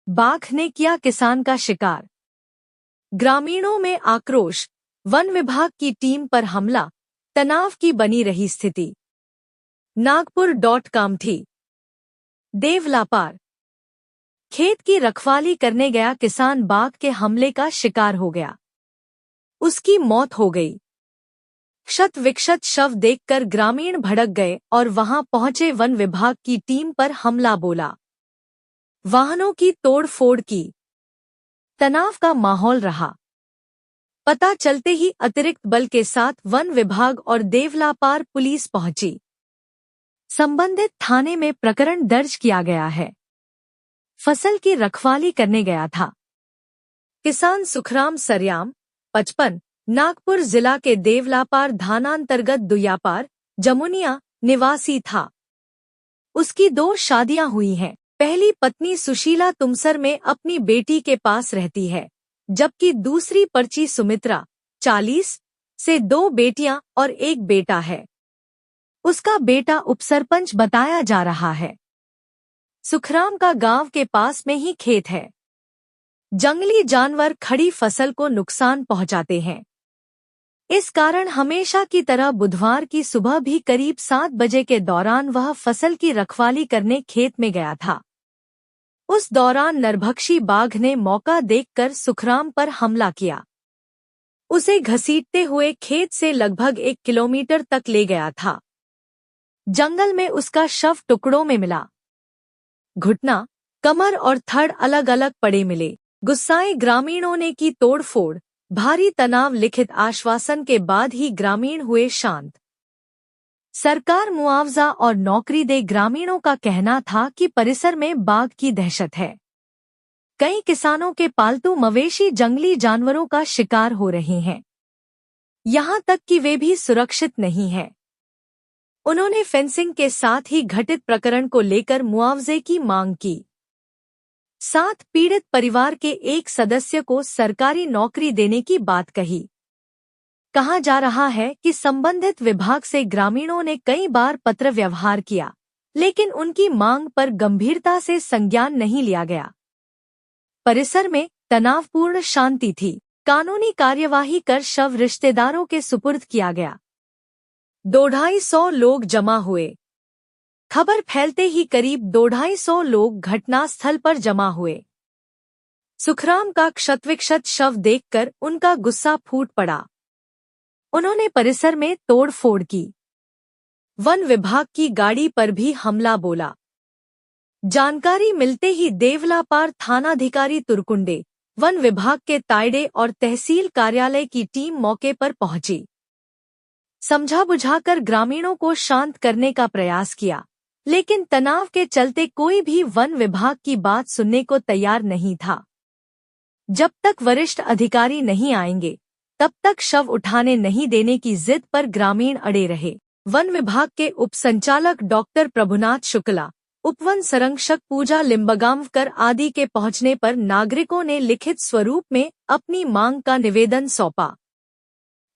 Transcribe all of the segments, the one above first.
बाघ ने किया किसान का शिकार। ग्रामीणों में आक्रोश, वन विभाग की टीम पर हमला, तनाव की बनी रही स्थिति। नागपुर.कामठी। देवलापार। खेत की रखवाली करने गया किसान बाघ के हमले का शिकार हो गया। उसकी मौत हो गई। क्षत विक्षत शव देखकर ग्रामीण भड़क गए और वहां पहुंचे वन विभाग की टीम पर हमला बोला। वाहनों की तोड़फोड़ की। तनाव का माहौल रहा। पता चलते ही अतिरिक्त बल के साथ वन विभाग और देवलापार पुलिस पहुंची। संबंधित थाने में प्रकरण दर्ज किया गया है। फसल की रखवाली करने गया था। किसान सुखराम सरयाम, 55, नागपुर जिला के देवलापार थानांतर्गत दुयापार, जमुनिया निवासी था। उसकी 2 शादियां हुई हैं। पहली पत्नी सुशीला तुमसर में अपनी बेटी के पास रहती है, जबकि दूसरी पर्ची सुमित्रा, 40, से 2 बेटियां और 1 बेटा है। उसका बेटा उपसरपंच बताया जा रहा है। सुखराम का गांव के पास में ही खेत है। जंगली जानवर खड़ी फसल को नुकसान पहुंचाते हैं। इस कारण हमेशा की तरह बुधवार की सुबह भी करीब 7 बजे के दौरान वह फसल की रखवाली करने खेत में गया था। उस दौरान नरभक्षी बाघ ने मौका देखकर सुखराम पर हमला किया। उसे घसीटते हुए खेत से लगभग 1 किलोमीटर तक ले गया था। जंगल में उसका शव टुकड़ों में मिला। घुटना, कमर और थड़ अलग अलग पड़े मिले। गुस्साए ग्रामीणों ने की तोड़फोड़। भारी तनाव, लिखित आश्वासन के बाद ही ग्रामीण हुए शांत। सरकार मुआवजा और नौकरी दे। ग्रामीणों का कहना था कि परिसर में बाघ की दहशत है। कई किसानों के पालतू मवेशी जंगली जानवरों का शिकार हो रहे हैं, यहां तक कि वे भी सुरक्षित नहीं हैं। उन्होंने फेंसिंग के साथ ही घटित प्रकरण को लेकर मुआवजे की मांग की। साथ पीड़ित परिवार के एक सदस्य को सरकारी नौकरी देने की बात कही। कहा जा रहा है कि संबंधित विभाग से ग्रामीणों ने कई बार पत्र व्यवहार किया, लेकिन उनकी मांग पर गंभीरता से संज्ञान नहीं लिया गया। परिसर में तनावपूर्ण शांति थी। कानूनी कार्यवाही कर शव रिश्तेदारों के सुपुर्द किया गया। 250 लोग जमा हुए। खबर फैलते ही करीब 250 लोग घटनास्थल पर जमा हुए। सुखराम का क्षतविक्षत शव देखकर उनका गुस्सा फूट पड़ा। उन्होंने परिसर में तोड़फोड़ की। वन विभाग की गाड़ी पर भी हमला बोला। जानकारी मिलते ही देवलापार थानाधिकारी तुरकुंडे, वन विभाग के तायडे और तहसील कार्यालय की टीम मौके पर पहुंची। समझा बुझाकर ग्रामीणों को शांत करने का प्रयास किया, लेकिन तनाव के चलते कोई भी वन विभाग की बात सुनने को तैयार नहीं था। जब तक वरिष्ठ अधिकारी नहीं आएंगे, तब तक शव उठाने नहीं देने की जिद पर ग्रामीण अड़े रहे। वन विभाग के उप संचालक डॉक्टर प्रभुनाथ शुक्ला, उपवन संरक्षक पूजा लिम्बगांवकर आदि के पहुंचने पर नागरिकों ने लिखित स्वरूप में अपनी मांग का निवेदन सौंपा।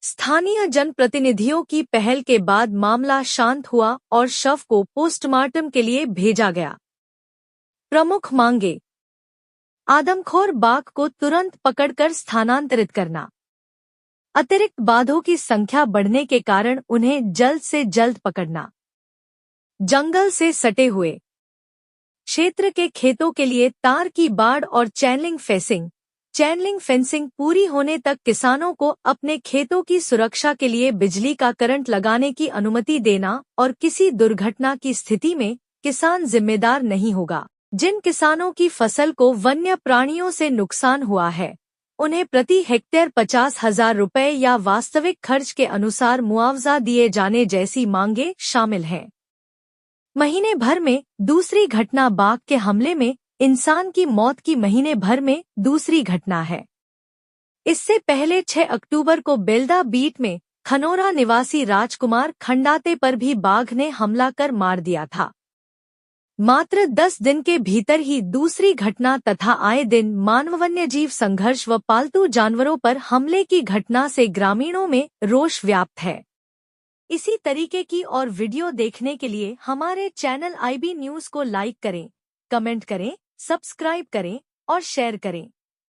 स्थानीय जनप्रतिनिधियों की पहल के बाद मामला शांत हुआ और शव को पोस्टमार्टम के लिए भेजा गया। प्रमुख मांगे: आदमखोर बाघ को तुरंत पकड़कर स्थानांतरित करना। अतिरिक्त बाघों की संख्या बढ़ने के कारण उन्हें जल्द से जल्द पकड़ना। जंगल से सटे हुए क्षेत्र के खेतों के लिए तार की बाड़ और चैनलिंग फेंसिंग पूरी होने तक किसानों को अपने खेतों की सुरक्षा के लिए बिजली का करंट लगाने की अनुमति देना और किसी दुर्घटना की स्थिति में किसान जिम्मेदार नहीं होगा। जिन किसानों की फसल को वन्य प्राणियों से नुकसान हुआ है, उन्हें प्रति हेक्टेयर 50,000 रुपये या वास्तविक खर्च के अनुसार मुआवजा दिए जाने जैसी मांगे शामिल हैं। महीने भर में दूसरी घटना बाघ के हमले में इंसान की मौत की महीने भर में दूसरी घटना है। इससे पहले 6 अक्टूबर को बेल्दा बीट में खनौरा निवासी राजकुमार खंडाते पर भी बाघ ने हमला कर मार दिया था। मात्र 10 दिन के भीतर ही दूसरी घटना तथा आए दिन मानव वन्यजीव संघर्ष व पालतू जानवरों पर हमले की घटना से ग्रामीणों में रोष व्याप्त है। इसी तरीके की और वीडियो देखने के लिए हमारे चैनल IB न्यूज़ को लाइक करें, कमेंट करें, सब्सक्राइब करें और शेयर करें।